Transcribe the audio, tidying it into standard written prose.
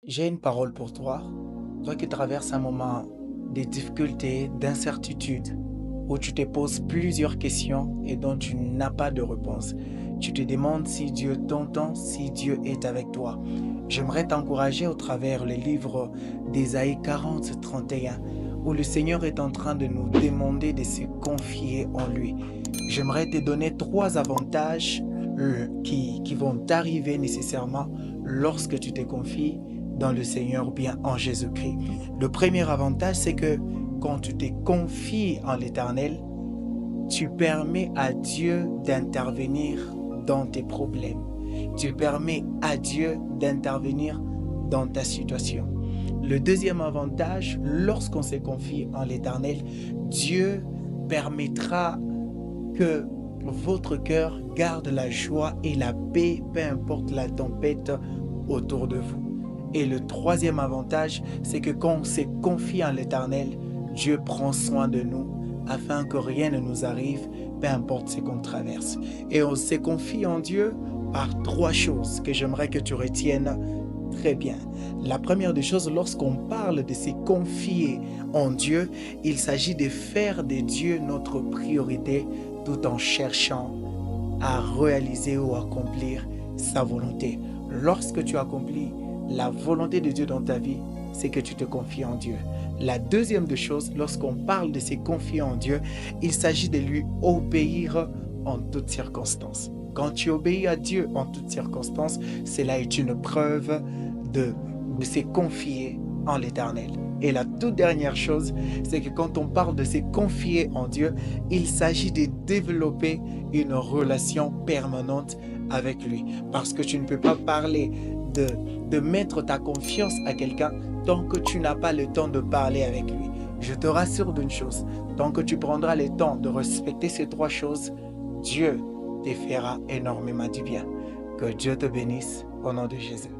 J'ai une parole pour toi, toi qui traverses un moment de difficultés, d'incertitude, où tu te poses plusieurs questions et dont tu n'as pas de réponse. Tu te demandes si Dieu t'entend, si Dieu est avec toi. J'aimerais t'encourager au travers le livre d'Ésaïe 40-31, où le Seigneur est en train de nous demander de se confier en lui. J'aimerais te donner 3 avantages qui vont t'arriver nécessairement lorsque tu te confies dans le Seigneur ou bien en Jésus-Christ. Le premier avantage, c'est que quand tu te confies en l'Éternel, tu permets à Dieu d'intervenir dans tes problèmes. Tu permets à Dieu d'intervenir dans ta situation. Le deuxième avantage, lorsqu'on se confie en l'Éternel, Dieu permettra que votre cœur garde la joie et la paix, peu importe la tempête autour de vous. Et le troisième avantage, c'est que quand on se confie en l'Éternel, Dieu prend soin de nous afin que rien ne nous arrive, peu importe ce qu'on traverse. Et on se confie en Dieu par 3 choses que j'aimerais que tu retiennes très bien. La première des choses, lorsqu'on parle de se confier en Dieu, il s'agit de faire de Dieu notre priorité tout en cherchant à réaliser ou accomplir sa volonté. Lorsque tu accomplis la volonté de Dieu dans ta vie, c'est que tu te confies en Dieu. La deuxième des choses, lorsqu'on parle de se confier en Dieu, il s'agit de lui obéir en toutes circonstances. Quand tu obéis à Dieu en toutes circonstances, cela est une preuve de se confier en l'Éternel. Et la toute dernière chose, c'est que quand on parle de se confier en Dieu, il s'agit de développer une relation permanente avec lui. Parce que tu ne peux pas parler de mettre ta confiance à quelqu'un tant que tu n'as pas le temps de parler avec lui. Je te rassure d'une chose, tant que tu prendras le temps de respecter ces 3 choses, Dieu te fera énormément du bien. Que Dieu te bénisse au nom de Jésus.